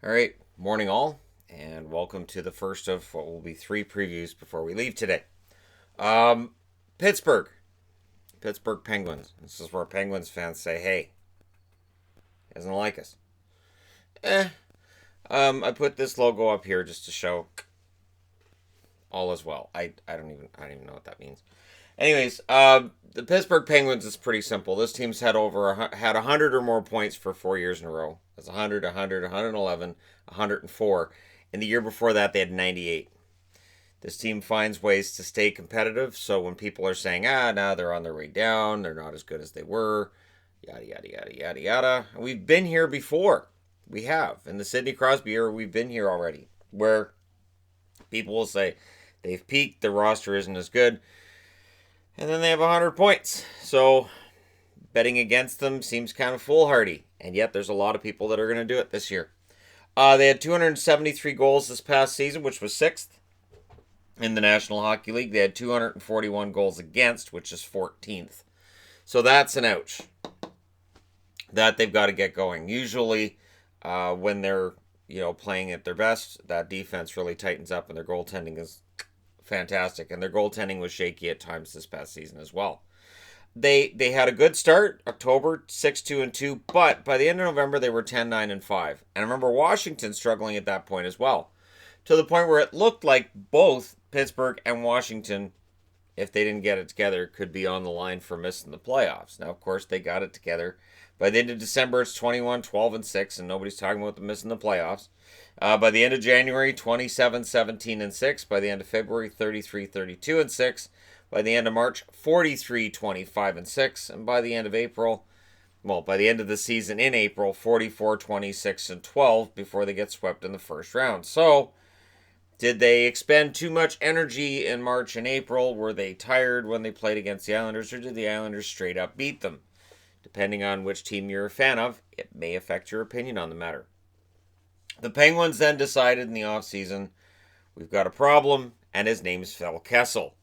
All right, morning all, and welcome to the first of what will be three previews before we leave today. Um, Pittsburgh, Pittsburgh Penguins. This is where Penguins fans say, "Hey, he doesn't like us." Eh. I put this logo up here just to show all is well. I don't even know what that means. Anyways, the Pittsburgh Penguins is pretty simple. This team's had 100 or more points for 4 years in a row. It's 100, 100, 111, 104. And the year before that, they had 98. This team finds ways to stay competitive. So when people are saying, now they're on their way down, they're not as good as they were, yada, yada, yada, yada, yada. We've been here before. We have. In the Sidney Crosby era, we've been here already. Where people will say they've peaked, their roster isn't as good, and then they have 100 points. So betting against them seems kind of foolhardy. And yet there's a lot of people that are going to do it this year. They had 273 goals this past season, which was sixth in the National Hockey League. They had 241 goals against, which is 14th. So that's an ouch. That they've got to get going. Usually, when they're playing at their best, that defense really tightens up, and their goaltending is fantastic. And their goaltending was shaky at times this past season as well. They had a good start, October 6-2-2, but by the end of November they were 10-9-5. And I remember Washington struggling at that point as well, to the point where it looked like both Pittsburgh and Washington, if they didn't get it together, could be on the line for missing the playoffs. Now, of course, they got it together. By the end of December, it's 21-12-6, and nobody's talking about them missing the playoffs. By the end of January, 27-17-6. By the end of February, 33-32-6. By the end of March, 43-25-6. And by the end of April, by the end of the season in April, 44-26-12 before they get swept in the first round. So, did they expend too much energy in March and April? Were they tired when they played against the Islanders, or did the Islanders straight up beat them? Depending on which team you're a fan of, it may affect your opinion on the matter. The Penguins then decided in the offseason, we've got a problem, and his name's Phil Kessel.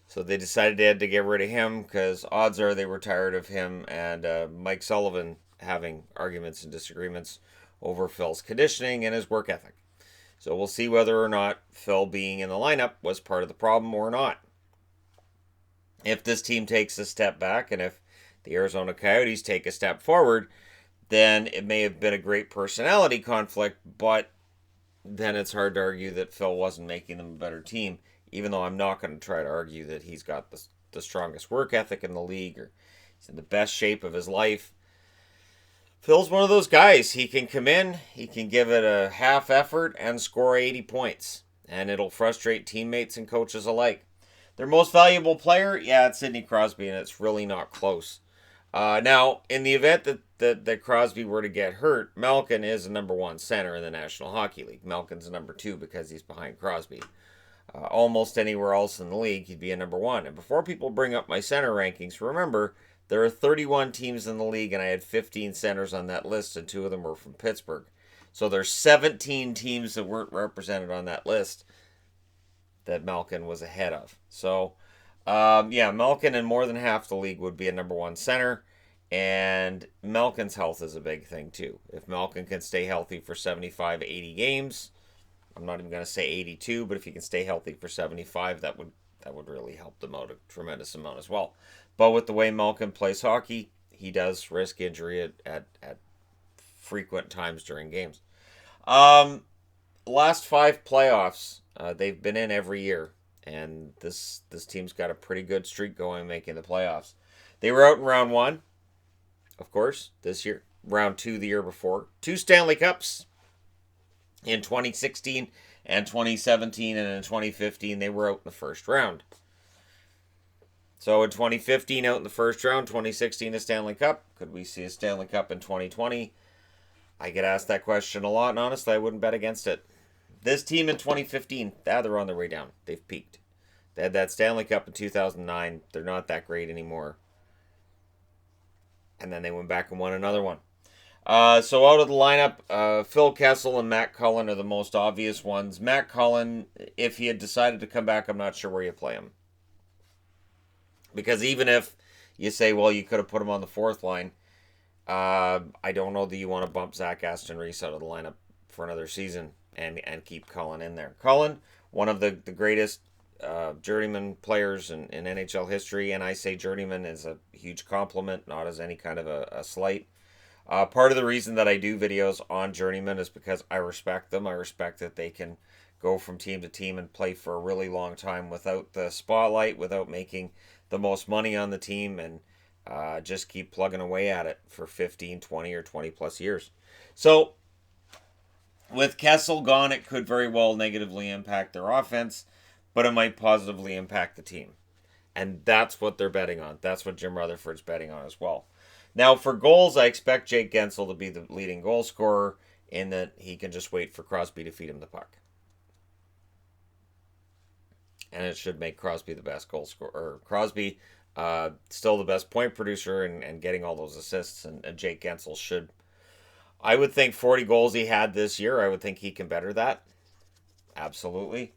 So they decided they had to get rid of him because odds are they were tired of him and Mike Sullivan having arguments and disagreements over Phil's conditioning and his work ethic. So we'll see whether or not Phil being in the lineup was part of the problem or not. If this team takes a step back and if the Arizona Coyotes take a step forward, then it may have been a great personality conflict, but then it's hard to argue that Phil wasn't making them a better team, even though I'm not going to try to argue that he's got the strongest work ethic in the league or he's in the best shape of his life. Phil's one of those guys. He can come in, he can give it a half effort and score 80 points, and it'll frustrate teammates and coaches alike. Their most valuable player, it's Sidney Crosby, and it's really not close. Now, in the event that Crosby were to get hurt, Malkin is a number one center in the National Hockey League. Malkin's a number two because he's behind Crosby. Almost anywhere else in the league, he'd be a number one. And before people bring up my center rankings, remember, there are 31 teams in the league, and I had 15 centers on that list, and two of them were from Pittsburgh. So there's 17 teams that weren't represented on that list that Malkin was ahead of. So, Malkin in more than half the league would be a number one center, and Malkin's health is a big thing too. If Malkin can stay healthy for 75, 80 games, I'm not even going to say 82, but if he can stay healthy for 75, that would really help them out a tremendous amount as well. But with the way Malkin plays hockey, he does risk injury at frequent times during games. Last five playoffs, they've been in every year, and this team's got a pretty good streak going, making the playoffs. They were out in round one, of course, this year. Round two the year before. Two Stanley Cups in 2016 and 2017, and in 2015 they were out in the first round. So in 2015 out in the first round, 2016 a Stanley Cup. Could we see a Stanley Cup in 2020? I get asked that question a lot, and honestly I wouldn't bet against it. This team in 2015, they're on their way down. They've peaked. They had that Stanley Cup in 2009. They're not that great anymore. And then they went back and won another one. So out of the lineup, Phil Kessel and Matt Cullen are the most obvious ones. Matt Cullen, if he had decided to come back, I'm not sure where you play him. Because even if you say, well, you could have put him on the fourth line, I don't know that you want to bump Zach Aston Reese out of the lineup for another season and keep Cullen in there. Cullen, one of the greatest journeyman players in NHL history, and I say journeyman is a huge compliment, not as any kind of a slight. Part of the reason that I do videos on journeymen is because I respect them. I respect that they can go from team to team and play for a really long time without the spotlight, without making the most money on the team, and just keep plugging away at it for 15, 20, or 20 plus years. So, with Kessel gone, it could very well negatively impact their offense, but it might positively impact the team. And that's what they're betting on. That's what Jim Rutherford's betting on as well. Now, for goals, I expect Jake Gensel to be the leading goal scorer in that he can just wait for Crosby to feed him the puck. And it should make Crosby the best goal scorer. Or Crosby, still the best point producer and getting all those assists. And Jake Gensel should, I would think 40 goals he had this year, I would think he can better that. Absolutely.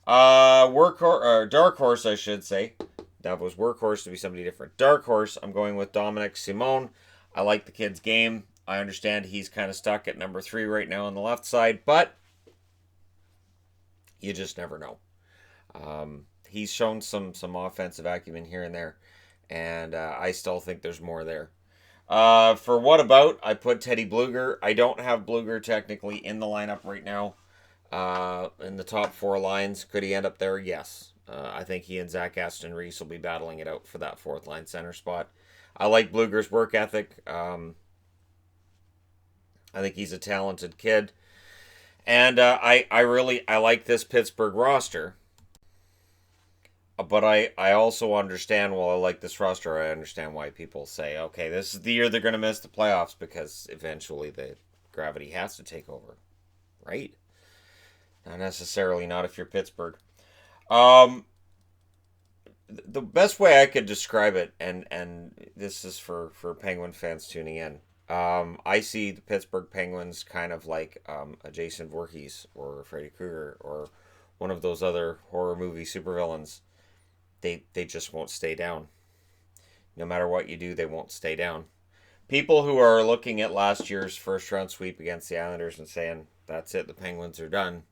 Dark horse, I should say. That was workhorse to be somebody different. Dark horse, I'm going with Dominic Simone. I like the kid's game. I understand he's kind of stuck at number 3 right now on the left side, but you just never know. He's shown some offensive acumen here and there, and I still think there's more there. For what about, I put Teddy Bluger. I don't have Bluger technically in the lineup right now. In the top 4 lines, could he end up there? Yes. I think he and Zach Aston Reese will be battling it out for that 4th line center spot. I like Bluger's work ethic. I think he's a talented kid. And I like this Pittsburgh roster. But I also understand, while I like this roster, I understand why people say, okay, this is the year they're going to miss the playoffs because eventually the gravity has to take over. Right? Not necessarily, not if you're Pittsburgh. The best way I could describe it, and this is for Penguin fans tuning in, I see the Pittsburgh Penguins kind of like a Jason Voorhees or Freddy Krueger or one of those other horror movie supervillains. They just won't stay down. No matter what you do, they won't stay down. People who are looking at last year's first round sweep against the Islanders and saying, that's it, the Penguins are done.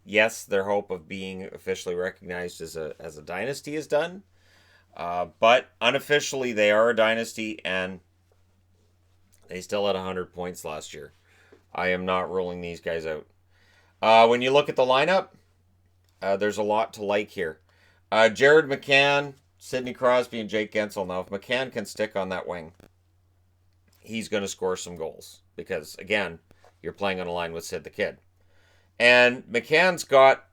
Yes, their hope of being officially recognized as a dynasty is done. But unofficially, they are a dynasty, and they still had 100 points last year. I am not ruling these guys out. When you look at the lineup, there's a lot to like here. Jared McCann, Sidney Crosby, and Jake Gensel. Now, if McCann can stick on that wing, he's going to score some goals. Because, again, you're playing on a line with Sid the Kid. And McCann's got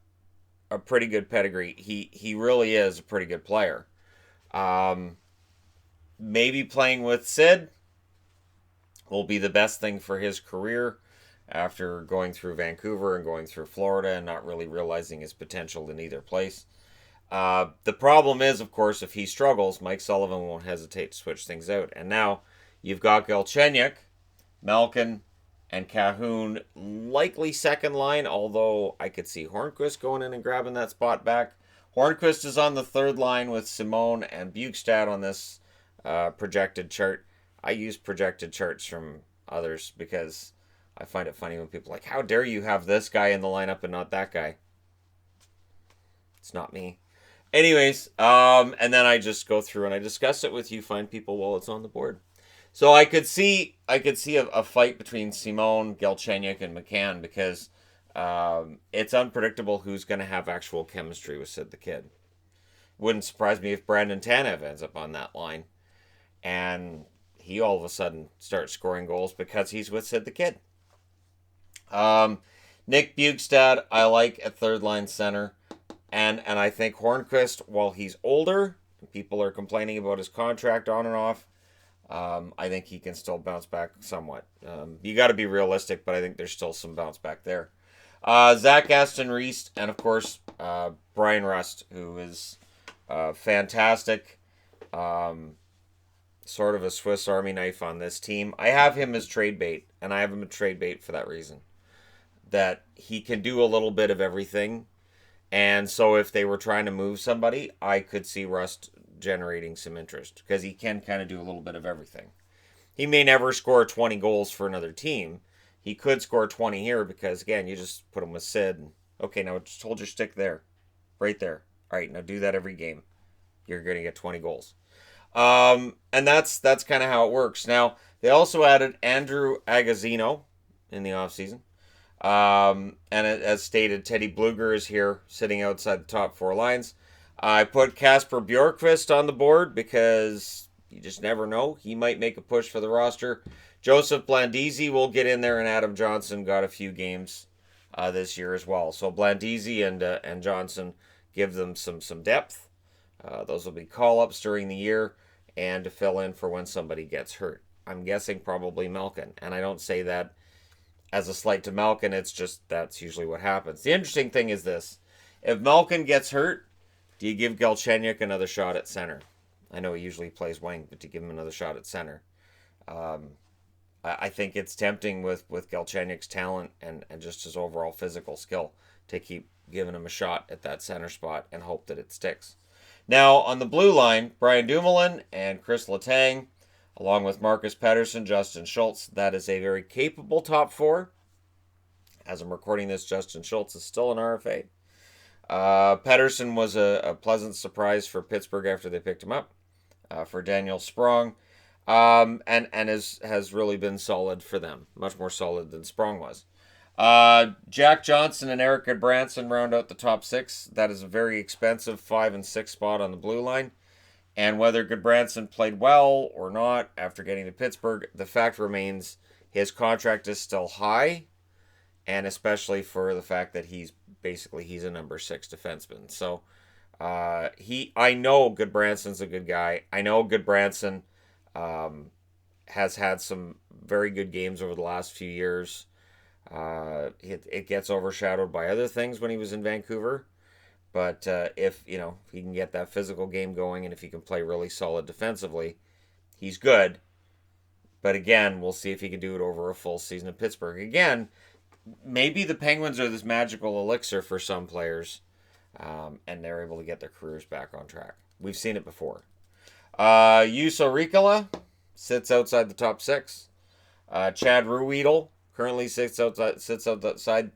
a pretty good pedigree. He really is a pretty good player. Maybe playing with Sid will be the best thing for his career after going through Vancouver and going through Florida and not really realizing his potential in either place. The problem is, of course, if he struggles, Mike Sullivan won't hesitate to switch things out. And now you've got Galchenyuk, Malkin, and Cahoon, likely second line, although I could see Hornqvist going in and grabbing that spot back. Hornqvist is on the 3rd line with Simone and Bukestad on this projected chart. I use projected charts from others because I find it funny when people are like, how dare you have this guy in the lineup and not that guy? It's not me. Anyways, and then I just go through and I discuss it with you, find people while it's on the board. So I could see a fight between Simone, Galchenyuk, and McCann because it's unpredictable who's going to have actual chemistry with Sid the Kid. Wouldn't surprise me if Brandon Tanev ends up on that line, and he all of a sudden starts scoring goals because he's with Sid the Kid. Nick Bukestad, I like at 3rd line center, and I think Hornqvist, while he's older, people are complaining about his contract on and off. I think he can still bounce back somewhat. You got to be realistic, but I think there's still some bounce back there. Zach Aston Reese, and of course, Brian Rust, who is fantastic. Sort of a Swiss Army knife on this team. I have him as trade bait, and I have him as trade bait for that reason. That he can do a little bit of everything. And so if they were trying to move somebody, I could see Rust generating some interest because he can kind of do a little bit of everything. He may never score 20 goals for another team. he could score 20 here because, again, you just put him with Sid. And, okay, now just hold your stick there. Right there. All right, now do that every game. You're going to get 20 goals. And that's kind of how it works. Now, they also added Andrew Agazzino in the offseason. And as stated, Teddy Bluger is here sitting outside the top four lines. I put Kasper Bjorkqvist on the board because you just never know. He might make a push for the roster. Joseph Blandisi will get in there, and Adam Johnson got a few games this year as well. So Blandisi and Johnson give them some depth. Those will be call-ups during the year and to fill in for when somebody gets hurt. I'm guessing probably Malkin, and I don't say that as a slight to Malkin. It's just that's usually what happens. The interesting thing is this. If Malkin gets hurt, do you give Galchenyuk another shot at center? I know he usually plays wing, but do you give him another shot at center? I think it's tempting with Galchenyuk's talent and just his overall physical skill to keep giving him a shot at that center spot and hope that it sticks. Now, on the blue line, Brian Dumoulin and Chris Letang, along with Marcus Pettersson, Justin Schultz. That is a very capable top four. As I'm recording this, Justin Schultz is still an RFA. Pettersson was a pleasant surprise for Pittsburgh after they picked him up for Daniel Sprong. And has really been solid for them. Much more solid than Sprong was. Jack Johnson and Eric Goodbranson round out the top six. That is a very expensive 5 and 6 spot on the blue line. And whether Goodbranson played well or not after getting to Pittsburgh, the fact remains his contract is still high. And especially for the fact that he's a number 6 defenseman. So I know Goodbranson's a good guy. I know Goodbranson has had some very good games over the last few years. It gets overshadowed by other things when he was in Vancouver. But if he can get that physical game going and if he can play really solid defensively, he's good. But again, we'll see if he can do it over a full season in Pittsburgh. Again, maybe the Penguins are this magical elixir for some players, and they're able to get their careers back on track. We've seen it before. Juuso Riikola sits outside the top 6. Chad Ruhwedel currently sits outside the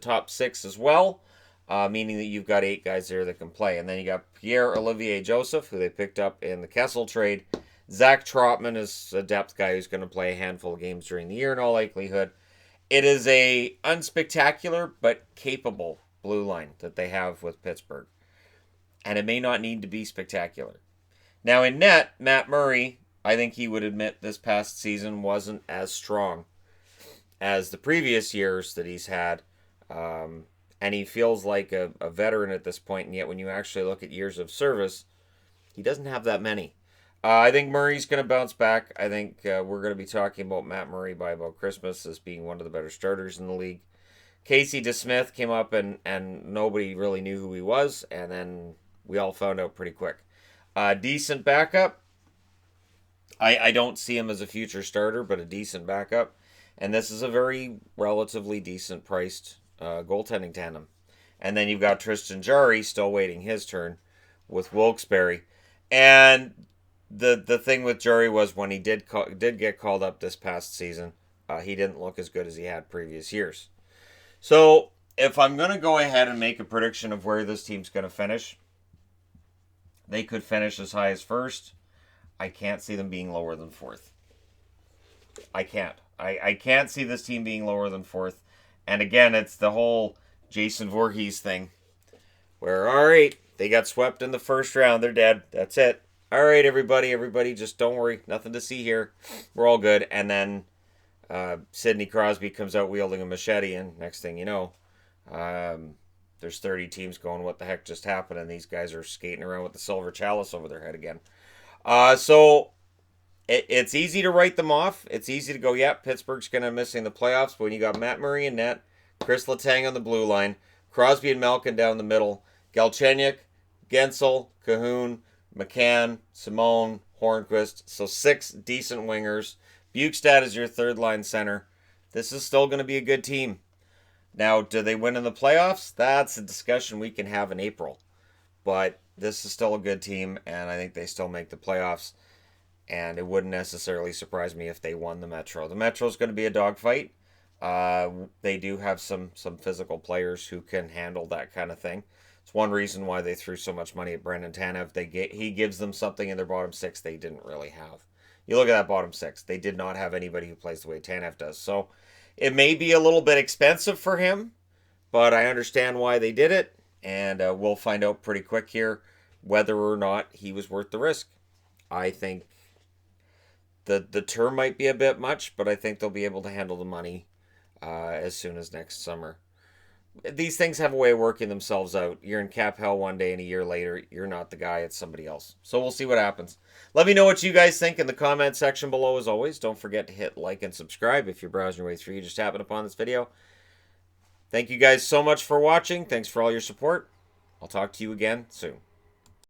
top 6 as well, meaning that you've got 8 guys there that can play. And then you got Pierre-Olivier Joseph, who they picked up in the Kessel trade. Zach Trotman is a depth guy who's going to play a handful of games during the year in all likelihood. It is a unspectacular but capable blue line that they have with Pittsburgh. And it may not need to be spectacular. Now in net, Matt Murray, I think he would admit this past season wasn't as strong as the previous years that he's had. And he feels like a veteran at this point, and yet when you actually look at years of service, he doesn't have that many. I think Murray's going to bounce back. I think we're going to be talking about Matt Murray by about Christmas as being one of the better starters in the league. Casey DeSmith came up and nobody really knew who he was, and then we all found out pretty quick. Decent backup. I don't see him as a future starter, but a decent backup. And this is a very relatively decent priced goaltending tandem. And then you've got Tristan Jarry still waiting his turn with Wilkes-Barre. And the thing with Jarry was when he did get called up this past season, he didn't look as good as he had previous years. So if I'm going to go ahead and make a prediction of where this team's going to finish, they could finish as high as first. I can't see them being lower than fourth. I can't. I can't see this team being lower than fourth. And again, it's the whole Jason Voorhees thing. Where, all right, they got swept in the first round. They're dead. That's it. All right, everybody, just don't worry. Nothing to see here. We're all good. And then Sidney Crosby comes out wielding a machete, and next thing you know, there's 30 teams going, what the heck just happened? And these guys are skating around with the silver chalice over their head again. So it's easy to write them off. It's easy to go, yeah, Pittsburgh's going to missing the playoffs. But when you got Matt Murray in net, Chris Letang on the blue line, Crosby and Malkin down the middle, Galchenyuk, Gensel, Cahoon, McCann, Simone, Hornquist. So 6 decent wingers. Bukestad is your third line center. This is still going to be a good team. Now, do they win in the playoffs? That's a discussion we can have in April. But this is still a good team, and I think they still make the playoffs. and it wouldn't necessarily surprise me if they won the Metro. The Metro's going to be a dogfight. They do have some physical players who can handle that kind of thing. It's one reason why they threw so much money at Brendan Tanev. He gives them something in their bottom six they didn't really have. You look at that bottom six; they did not have anybody who plays the way Tanev does. So it may be a little bit expensive for him, but I understand why they did it, and we'll find out pretty quick here whether or not he was worth the risk. I think the term might be a bit much, but I think they'll be able to handle the money as soon as next summer. These things have a way of working themselves out. You're in cap hell one day, and a year later, you're not the guy, it's somebody else. So we'll see what happens. Let me know what you guys think in the comment section below, as always. Don't forget to hit like and subscribe if you're browsing your way through. You just happened upon this video. Thank you guys so much for watching. Thanks for all your support. I'll talk to you again soon.